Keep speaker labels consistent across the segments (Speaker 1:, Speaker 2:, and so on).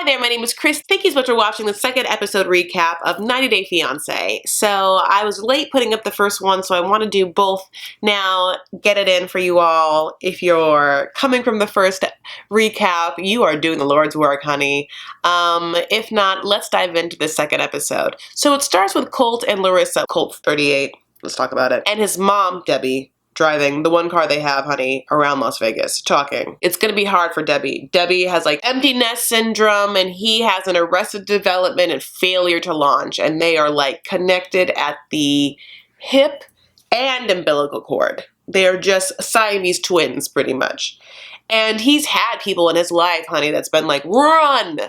Speaker 1: there, my name is Chris. Thank you so much for watching the second episode recap of 90 Day Fiancé. So I was late putting up the first one, so I want to do both now, get it in for you all. If you're coming from the first recap, you are doing the Lord's work, honey. If not, let's dive into the second episode. So it starts with Colt and Larissa. Colt's 38, let's talk about it. And his mom, Debbie, driving the one car they have, honey, around Las Vegas, talking. It's gonna be hard for Debbie. Debbie has like empty nest syndrome, and he has an arrested development and failure to launch, and they are like connected at the hip and umbilical cord. They are just Siamese twins, pretty much. And he's had people in his life, honey, that's been like, run,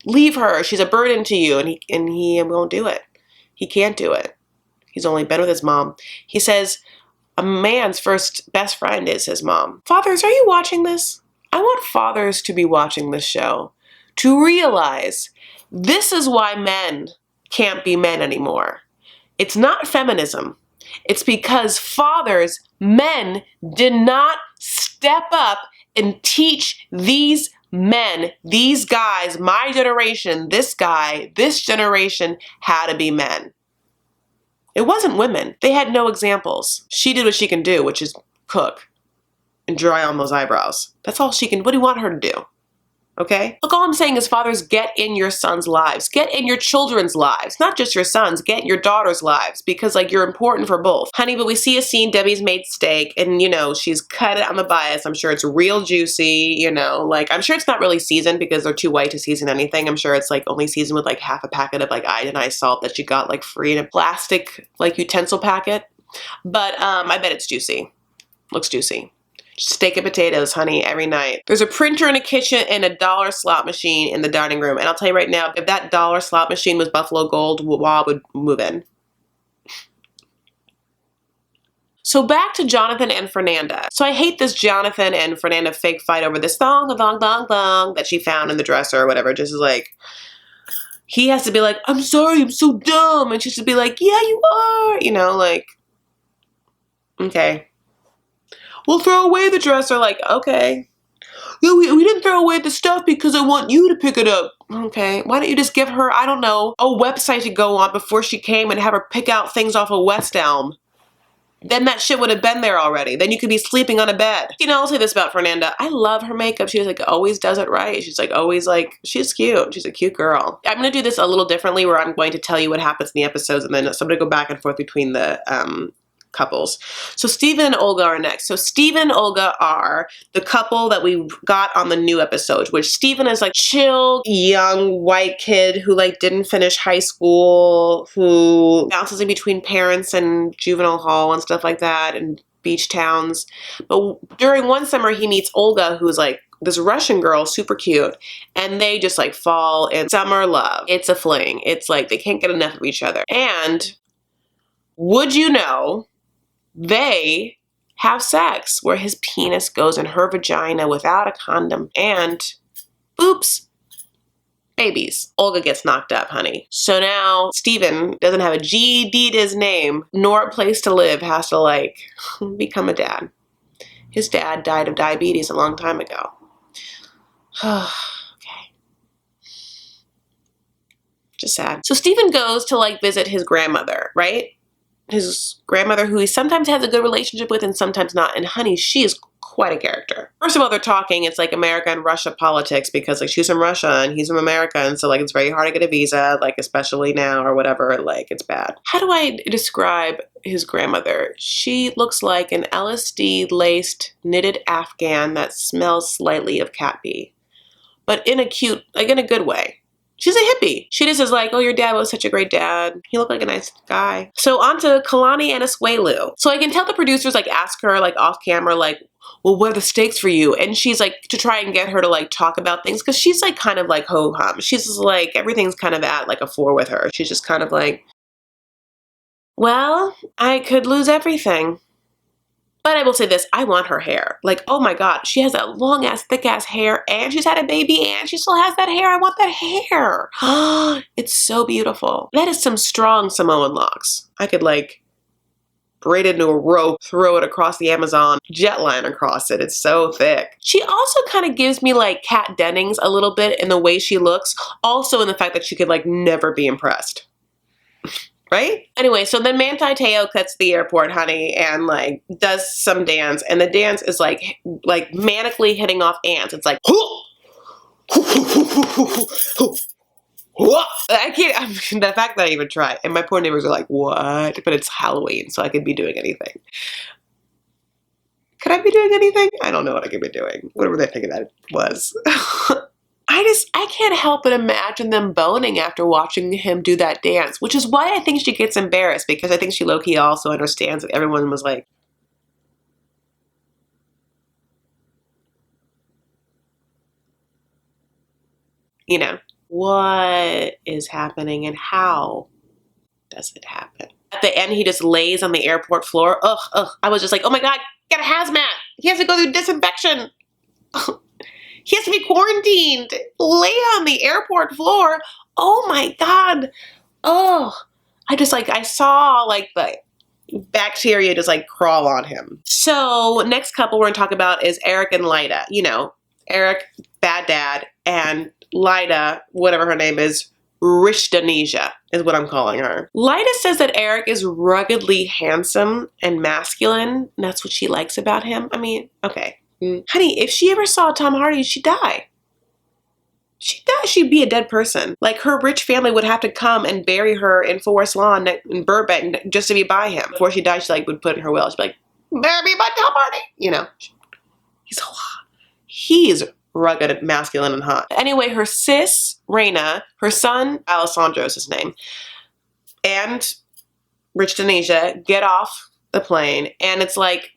Speaker 1: leave her, she's a burden to you, and he won't do it. He can't do it. He's only been with his mom. He says, a man's first best friend is his mom. Fathers, are you watching this? I want fathers to be watching this show, to realize this is why men can't be men anymore. It's not feminism. It's because fathers, men, did not step up and teach these men, these guys, my generation, this guy, this generation, how to be men. It wasn't women. They had no examples. She did what she can do, which is cook and dry on those eyebrows. That's all she can. What do you want her to do? Okay? Look, all I'm saying is, fathers, get in your sons' lives. Get in your children's lives. Not just your sons. Get in your daughters' lives, because like you're important for both. Honey, but we see a scene, Debbie's made steak, and you know, she's cut it on the bias. I'm sure it's real juicy, you know, like I'm sure it's not really seasoned because they're too white to season anything. I'm sure it's like only seasoned with like half a packet of like iodinized salt that she got like free in a plastic like utensil packet. But I bet it's juicy. Looks juicy. Steak and potatoes, honey, every night. There's a printer in a kitchen and a dollar slot machine in the dining room. And I'll tell you right now, if that dollar slot machine was Buffalo Gold, Wob would move in. So back to Jonathan and Fernanda. So I hate this Jonathan and Fernanda fake fight over this thong that she found in the dresser or whatever. Just like, he has to be like, I'm sorry, I'm so dumb. And she should be like, yeah, you are. You know, like, okay. We'll throw away the dresser, like, okay. Yeah, we didn't throw away the stuff because I want you to pick it up. Okay, why don't you just give her, I don't know, a website to go on before she came and have her pick out things off of West Elm. Then that shit would have been there already. Then you could be sleeping on a bed. You know, I'll say this about Fernanda. I love her makeup. She like always does it right. She's like always like, she's cute. She's a cute girl. I'm going to do this a little differently where I'm going to tell you what happens in the episodes, and then so I'm going to go back and forth between the couples. So Steven and Olga are next. So Steven and Olga are the couple that we got on the new episode, which Steven is like chill, young, white kid who like didn't finish high school, who bounces in between parents and juvenile hall and stuff like that and beach towns. But during one summer he meets Olga, who's like this Russian girl, super cute, and they just like fall in summer love. It's a fling. It's like they can't get enough of each other. And would you know, they have sex where his penis goes in her vagina without a condom, and oops, babies. Olga gets knocked up, honey. So now Steven doesn't have a GED to his name nor a place to live, has to like become a dad. His dad died of diabetes a long time ago. Okay. Just sad. So Steven goes to like visit his grandmother, right? His grandmother, who he sometimes has a good relationship with and sometimes not. And honey, she is quite a character. First of all, they're talking, it's like America and Russia politics, because like she's from Russia and he's from America, and so like it's very hard to get a visa, like especially now or whatever, like it's bad. How do I describe his grandmother? She looks like an LSD laced knitted Afghan that smells slightly of cat pee, but in a cute, like in a good way. She's a hippie. She just is like, oh, your dad was such a great dad. He looked like a nice guy. So on to Kalani and Asuelu. So I can tell the producers like ask her like off camera, like, well, what are the stakes for you? And she's like, to try and get her to like talk about things, because she's like kind of like ho-hum. She's just like, everything's kind of at like a 4 with her. She's just kind of like, well, I could lose everything. But I will say this, I want her hair. Like, oh my God, she has that long ass, thick ass hair, and she's had a baby and she still has that hair. I want that hair. It's so beautiful. That is some strong Samoan locks. I could like braid it into a rope, throw it across the Amazon, jet line across it. It's so thick. She also kind of gives me like Kat Dennings a little bit in the way she looks, also in the fact that she could like never be impressed. Right? Anyway, so then Manti Te'o cuts to the airport, honey, and like does some dance, and the dance is like manically hitting off ants. It's like I can't. I mean, the fact that I even tried, and my poor neighbors are like, "What?" But it's Halloween, so I could be doing anything. Could I be doing anything? I don't know what I could be doing. Whatever they think that it was. I can't help but imagine them boning after watching him do that dance, which is why I think she gets embarrassed, because I think she low-key also understands that everyone was like, you know, what is happening and how does it happen? At the end, he just lays on the airport floor. Ugh, ugh. I was just like, oh my God, get a hazmat. He has to go through disinfection. He has to be quarantined. Lay on the airport floor. Oh my God. Oh, I saw like the bacteria just like crawl on him. So next couple we're gonna talk about is Eric and Leida. You know, Eric, bad dad, and Leida, whatever her name is, Rishtanesia is what I'm calling her. Leida says that Eric is ruggedly handsome and masculine, and that's what she likes about him. I mean, okay. Honey, if she ever saw Tom Hardy, she'd die. She'd die. She'd be a dead person. Like, her rich family would have to come and bury her in Forest Lawn in Burbank just to be by him. Before she died, she like would put in her will. She'd be like, bury me by Tom Hardy. You know, he's so hot. He's rugged, masculine, and hot. Anyway, her sis, Reina, her son, Alessandro is his name, and Rich Denasia get off the plane, and it's like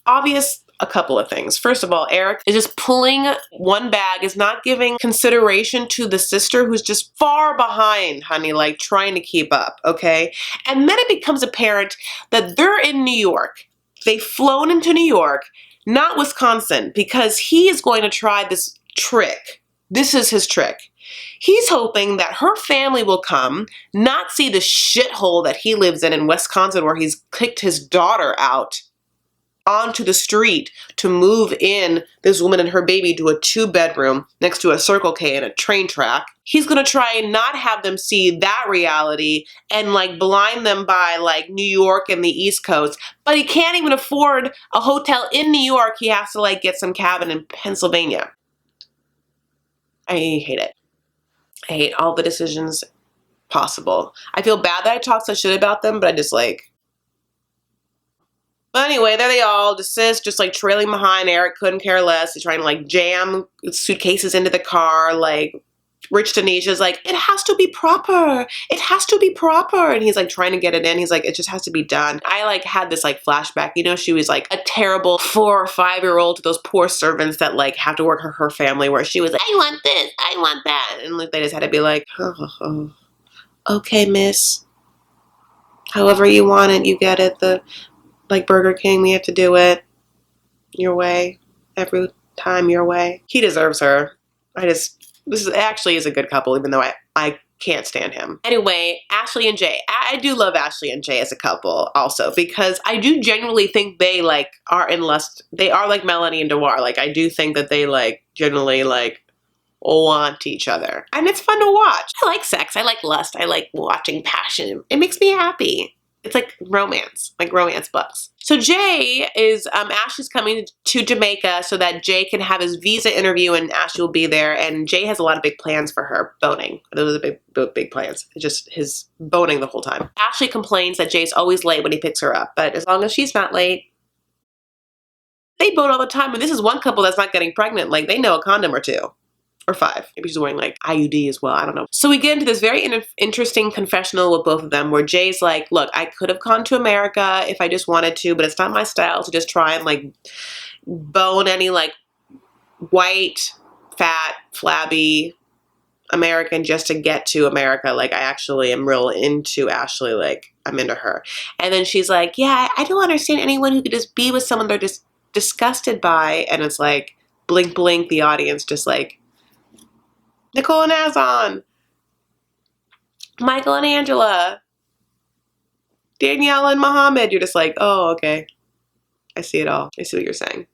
Speaker 1: obvious a couple of things. First of all, Eric is just pulling one bag, is not giving consideration to the sister who's just far behind, honey, like trying to keep up, okay? And then it becomes apparent that they're in New York. They've flown into New York, not Wisconsin, because he is going to try this trick. This is his trick. He's hoping that her family will come, not see the shithole that he lives in Wisconsin, where he's kicked his daughter out onto the street to move in this woman and her baby to a 2-bedroom next to a Circle K and a train track. He's gonna try and not have them see that reality and like blind them by like New York and the East Coast. But he can't even afford a hotel in New York. He has to like get some cabin in Pennsylvania. I hate it. I hate all the decisions possible. I feel bad that I talk such shit about them, but I just like. But anyway, there they all, desist, just like trailing behind. Eric couldn't care less. He's trying to like jam suitcases into the car. Like, Rich Denisia's like, it has to be proper. It has to be proper. And he's like trying to get it in. He's like, it just has to be done. I like had this like flashback. You know, she was like a terrible 4 or 5-year-old to those poor servants that like have to work for her family, where she was like, I want this, I want that. And like, they just had to be like, oh, okay, miss. However you want it, you get it. Like Burger King, we have to do it your way, every time your way. He deserves her. This is actually a good couple, even though I can't stand him. Anyway, Ashley and Jay. I do love Ashley and Jay as a couple also, because I do genuinely think they like are in lust. They are like Melanie and Dewar. Like, I do think that they like generally like want each other. And it's fun to watch. I like sex. I like lust. I like watching passion. It makes me happy. It's like romance books. So Jay is, Ashley's coming to Jamaica so that Jay can have his visa interview and Ashley will be there. And Jay has a lot of big plans for her, boning. Those are the big plans. It's just his boning the whole time. Ashley complains that Jay's always late when he picks her up, but as long as she's not late, they bone all the time. And this is one couple that's not getting pregnant. Like, they know a condom or 2. Or 5. Maybe she's wearing like IUD as well. I don't know. So we get into this very interesting confessional with both of them, where Jay's like, look, I could have gone to America if I just wanted to, but it's not my style to just try and like bone any like white, fat, flabby American just to get to America. Like, I actually am real into Ashley. Like, I'm into her. And then she's like, yeah, I don't understand anyone who could just be with someone they're just disgusted by. And it's like, blink, blink, the audience just like, Nicole and Azon, Michael and Angela. Danielle and Muhammad. You're just like, oh, okay. I see it all. I see what you're saying.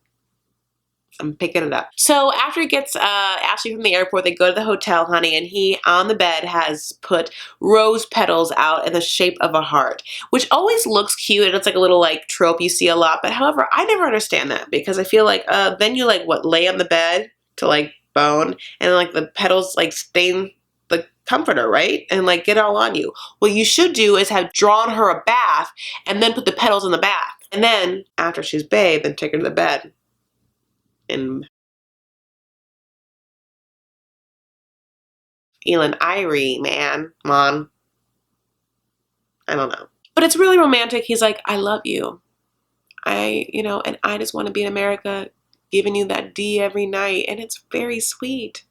Speaker 1: I'm picking it up. So after he gets Ashley from the airport, they go to the hotel, honey, and he, on the bed, has put rose petals out in the shape of a heart, which always looks cute, and it's like a little like trope you see a lot. But however, I never understand that, because I feel like then you like what, lay on the bed to like bone, and like the petals like stain the comforter, right? And like get it all on you. What you should do is have drawn her a bath and then put the petals in the bath. And then after she's bathed, then take her to the bed. And Elin Irie, man. Come on. I don't know. But it's really romantic. He's like, I love you. And I just want to be in America giving you that D every night. And it's very sweet.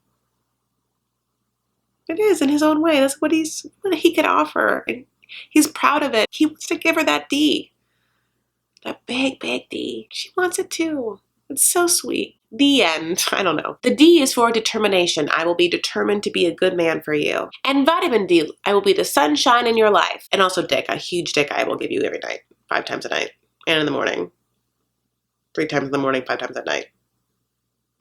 Speaker 1: It is in his own way. That's what he could offer. And he's proud of it. He wants to give her that D. That big, big D. She wants it too. It's so sweet. The end. I don't know. The D is for determination. I will be determined to be a good man for you. And vitamin D. I will be the sunshine in your life. And also dick. A huge dick I will give you every night. 5 times a night. And in the morning. 3 times in the morning, 5 times at night.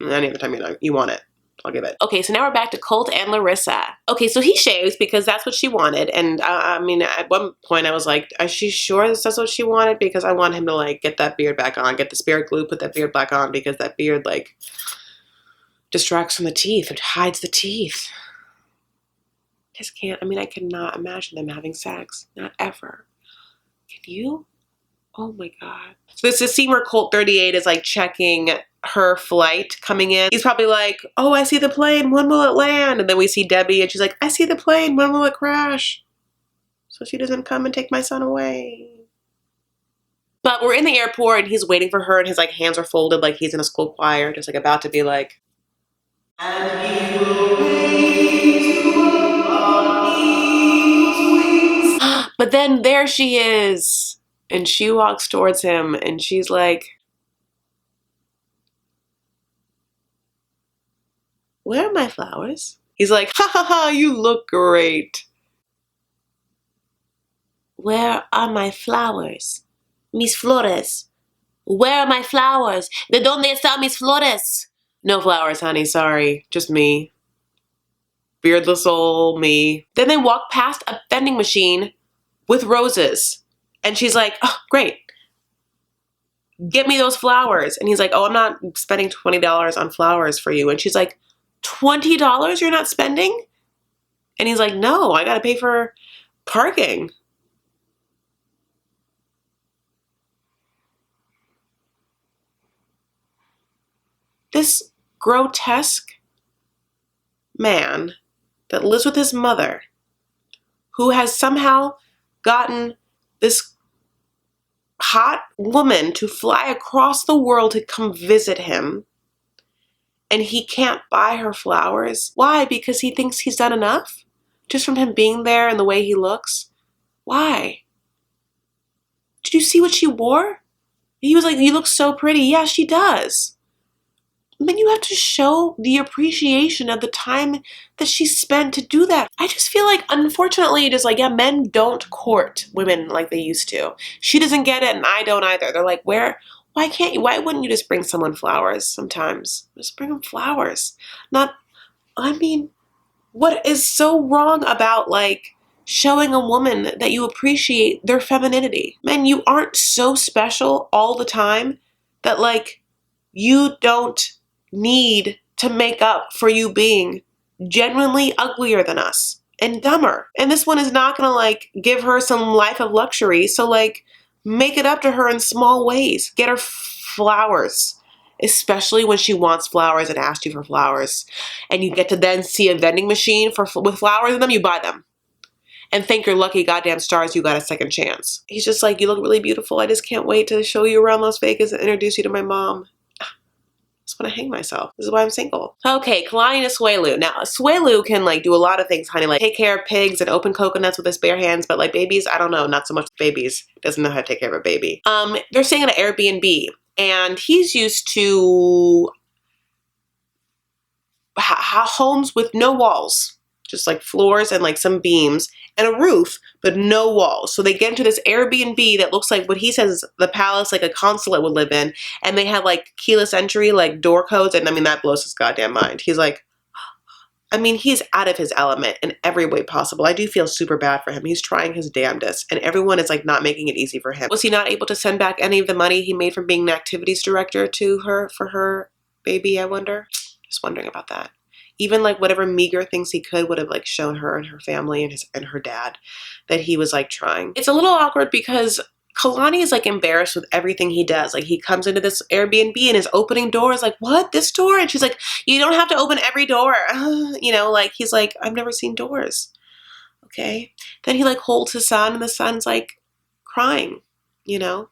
Speaker 1: And any other time you want it. I'll give it. Okay, so now we're back to Colt and Larissa. Okay, so he shaves because that's what she wanted. And at one point I was like, is she sure that's what she wanted? Because I want him to like get that beard back on, get the spirit glue, put that beard back on, because that beard like distracts from the teeth. It hides the teeth. Just can't, I cannot imagine them having sex. Not ever. Can you? Oh my God. So this is a scene where Colt 38 is like checking her flight coming in. He's probably like, oh, I see the plane. When will it land? And then we see Debbie and she's like, I see the plane. When will it crash? So she doesn't come and take my son away. But we're in the airport and he's waiting for her and his like hands are folded like he's in a school choir, just like about to be like, and he will raise you up on eagle's wings. But then there she is. And she walks towards him and she's like, where are my flowers? He's like, ha ha ha, you look great. Where are my flowers? Mis flores. Where are my flowers? ¿De dónde están mis flores? No flowers, honey, sorry. Just me. Beardless old me. Then they walk past a vending machine with roses. And she's like, oh, great. Get me those flowers. And he's like, oh, I'm not spending $20 on flowers for you. And she's like, $20 you're not spending? And he's like, no, I gotta pay for parking. This grotesque man that lives with his mother, who has somehow gotten this hot woman to fly across the world to come visit him, and he can't buy her flowers. Why? Because he thinks he's done enough? Just from him being there and the way he looks? Why? Did you see what she wore? He was like, you look so pretty. Yeah, she does. Then you have to show the appreciation of the time that she spent to do that. I just feel like, unfortunately, it is like, yeah, men don't court women like they used to. She doesn't get it and I don't either. They're like, why wouldn't you just bring someone flowers sometimes? Just bring them flowers. What is so wrong about like showing a woman that you appreciate their femininity? Men, you aren't so special all the time that like you don't need to make up for you being genuinely uglier than us and dumber. And this one is not gonna like give her some life of luxury. So like make it up to her in small ways. Get her flowers, especially when she wants flowers and asks you for flowers. And you get to then see a vending machine with flowers in them, you buy them. And thank your lucky goddamn stars you got a second chance. He's just like, you look really beautiful. I just can't wait to show you around Las Vegas and introduce you to my mom. I just want to hang myself. This is why I'm single. Okay, Kalani and Asuelu. Now, Asuelu can like do a lot of things, honey, like take care of pigs and open coconuts with his bare hands, but like babies, I don't know, not so much babies. Doesn't know how to take care of a baby. They're staying at an Airbnb, and he's used to homes with no walls. just like floors and like some beams and a roof, but no walls. So they get into this Airbnb that looks like what he says is the palace, like a consulate would live in. And they have like keyless entry, like door codes. And I mean, that blows his goddamn mind. He's like, I mean, he's out of his element in every way possible. I do feel super bad for him. He's trying his damnedest, and everyone is like not making it easy for him. Was he not able to send back any of the money he made from being an activities director to her for her baby, I wonder? Just wondering about that. Even like whatever meager things he could would have like shown her and her family and her dad that he was like trying. It's a little awkward because Kalani is like embarrassed with everything he does. Like he comes into this Airbnb and is opening doors like, what, this door? And she's like, you don't have to open every door. You know, like he's like, I've never seen doors. Okay. Then he like holds his son and the son's like crying, you know.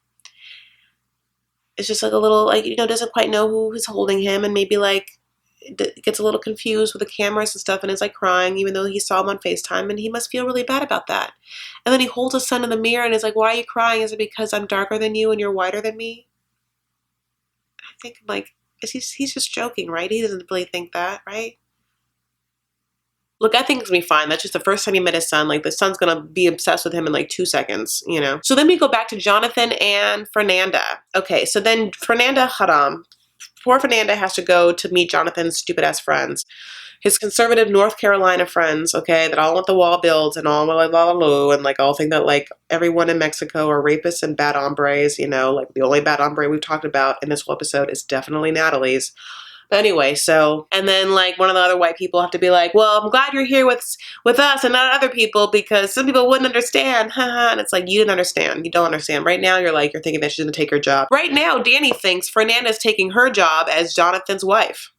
Speaker 1: It's just like a little like, you know, doesn't quite know who is holding him and maybe like gets a little confused with the cameras and stuff and is like crying even though he saw him on FaceTime and he must feel really bad about that. And then he holds his son in the mirror and is like, why are you crying? Is it because I'm darker than you and you're whiter than me? I think like, he's just joking, right? He doesn't really think that, right? Look, I think it's gonna be fine. That's just the first time he met his son. Like the son's gonna be obsessed with him in like 2 seconds, you know? So then we go back to Jonathan and Fernanda. Okay, so then Fernanda, haram. Poor Fernanda has to go to meet Jonathan's stupid-ass friends. His conservative North Carolina friends, okay, that all want the wall builds and all la la la and like all think that like everyone in Mexico are rapists and bad hombres, you know, like the only bad hombre we've talked about in this whole episode is definitely Natalie's. But anyway, so, and then like one of the other white people have to be like, well, I'm glad you're here with us and not other people because some people wouldn't understand. And it's like, you didn't understand. You don't understand. Right now, you're thinking that she's going to take her job. Right now, Danny thinks Fernanda's taking her job as Jonathan's wife.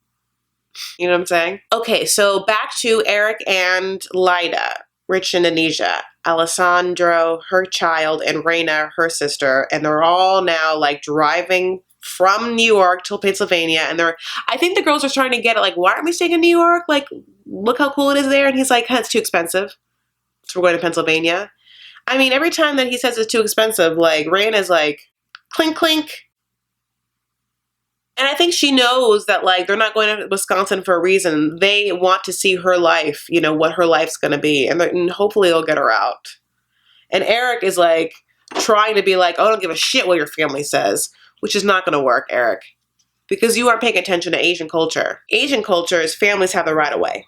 Speaker 1: You know what I'm saying? Okay, so back to Eric and Leida, rich Indonesia. Alessandro, her child, and Reina, her sister. And they're all now like driving from New York till Pennsylvania, and I think the girls are starting to get it, like, why aren't we staying in New York? Like, look how cool it is there. And he's like, it's too expensive. So we're going to Pennsylvania. I mean, every time that he says it's too expensive, like, Raina's like, clink, clink. And I think she knows that, like, they're not going to Wisconsin for a reason. They want to see her life, you know, what her life's going to be. And hopefully they'll get her out. And Eric is, like, trying to be like, oh, I don't give a shit what your family says. Which is not going to work, Eric, because you aren't paying attention to Asian culture. Asian culture is families have the right of way.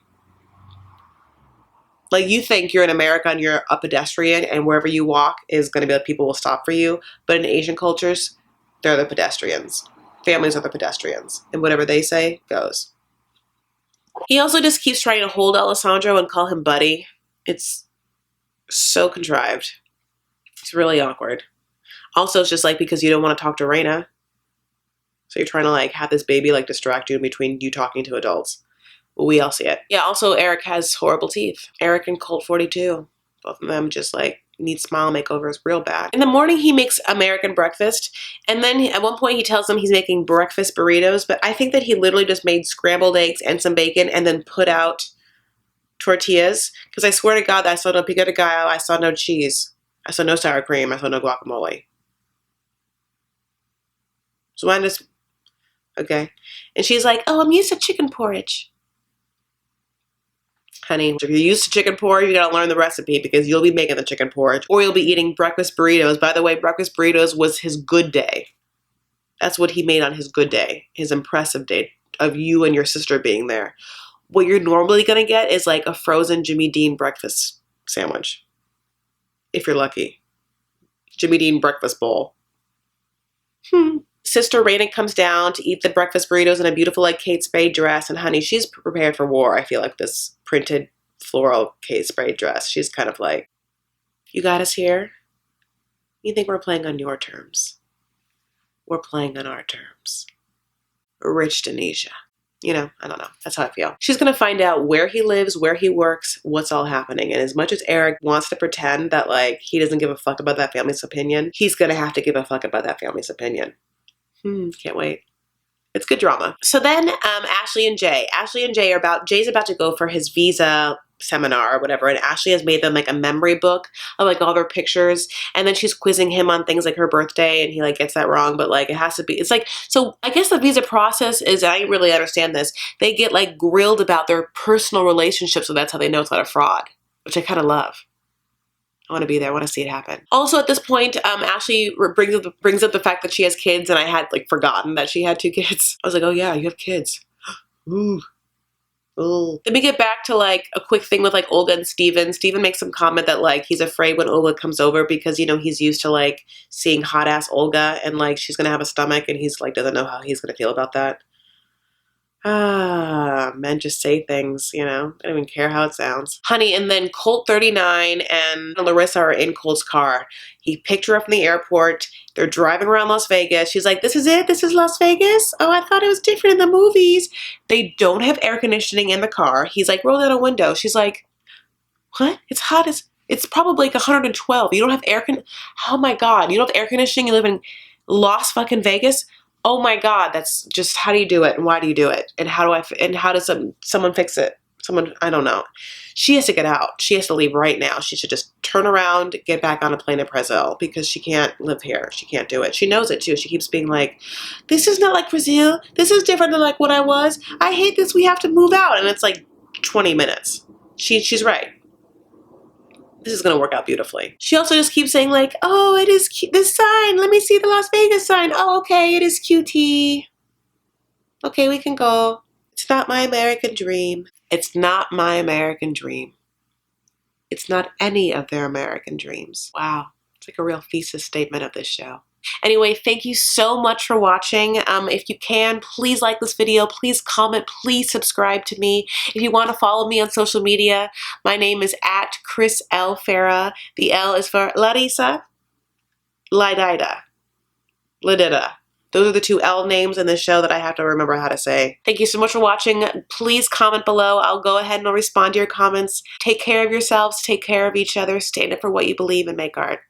Speaker 1: Like you think you're in America and you're a pedestrian and wherever you walk is going to be like people will stop for you. But in Asian cultures, they're the pedestrians. Families are the pedestrians. And whatever they say goes. He also just keeps trying to hold Alessandro and call him buddy. It's so contrived. It's really awkward. Also, it's just like because you don't want to talk to Reina. So you're trying to like have this baby like distract you in between you talking to adults. Well, we all see it. Yeah, also Eric has horrible teeth. Eric and Colt 42. Both of them just like need smile makeovers real bad. In the morning he makes American breakfast. And then at one point he tells them he's making breakfast burritos. But I think that he literally just made scrambled eggs and some bacon and then put out tortillas. Because I swear to God that I saw no pico de gallo. I saw no cheese. I saw no sour cream. I saw no guacamole. So I just, okay. And she's like, oh, I'm used to chicken porridge. Honey, if you're used to chicken porridge, you gotta learn the recipe because you'll be making the chicken porridge or you'll be eating breakfast burritos. By the way, breakfast burritos was his good day. That's what he made on his good day, his impressive day of you and your sister being there. What you're normally gonna get is like a frozen Jimmy Dean breakfast sandwich. If you're lucky. Jimmy Dean breakfast bowl. Sister Reina comes down to eat the breakfast burritos in a beautiful like Kate Spade dress. And honey, she's prepared for war. I feel like this printed floral Kate Spade dress. She's kind of like, you got us here? You think we're playing on your terms? We're playing on our terms. Rich Denesia. You know, I don't know. That's how I feel. She's going to find out where he lives, where he works, what's all happening. And as much as Eric wants to pretend that like he doesn't give a fuck about that family's opinion, he's going to have to give a fuck about that family's opinion. Can't wait. It's good drama. So then Ashley and Jay are Jay's about to go for his visa seminar or whatever, and Ashley has made them like a memory book of like all their pictures, and then she's quizzing him on things like her birthday, and he like gets that wrong, but like it has to be, it's like, so I guess the visa process is, I really understand this, they get like grilled about their personal relationships, so that's how they know it's not a fraud, which I kind of love. I want to be there. I want to see it happen. Also, at this point, Ashley brings up the fact that she has kids, and I had like forgotten that she had 2 kids. I was like, oh yeah, you have kids. Ooh. Ooh. Then we get back to like a quick thing with like Olga and Steven. Steven makes some comment that like he's afraid when Olga comes over because, you know, he's used to like seeing hot ass Olga and like she's gonna have a stomach, and he's like doesn't know how he's gonna feel about that. Men just say things, you know, I don't even care how it sounds. Honey, and then Colt 39 and Larissa are in Colt's car. He picked her up from the airport. They're driving around Las Vegas. She's like, this is it? This is Las Vegas? Oh, I thought it was different in the movies. They don't have air conditioning in the car. He's like, roll down a window. She's like, what? It's hot as, it's probably like 112. You don't have air con, oh my God, you don't have air conditioning? You live in Las fucking Vegas? Oh my God, that's just, how do you do it? And why do you do it? And how does someone fix it? Someone, I don't know. She has to get out. She has to leave right now. She should just turn around, get back on a plane in Brazil, because she can't live here. She can't do it. She knows it too. She keeps being like, this is not like Brazil. This is different than like what I was. I hate this. We have to move out. And it's like 20 minutes. She's right. This is going to work out beautifully. She also just keeps saying like, oh, it is this sign. Let me see the Las Vegas sign. Oh, okay. It is QT. Okay, we can go. It's not my American dream. It's not my American dream. It's not any of their American dreams. Wow. It's like a real thesis statement of this show. Anyway, thank you so much for watching. If you can, please like this video, please comment, please subscribe to me. If you want to follow me on social media, my name is @ChrisL_Farah. The L is for Larissa, Leida. Those are the 2 L names in this show that I have to remember how to say. Thank you so much for watching. Please comment below. I'll go ahead and I'll respond to your comments. Take care of yourselves. Take care of each other. Stand up for what you believe and make art.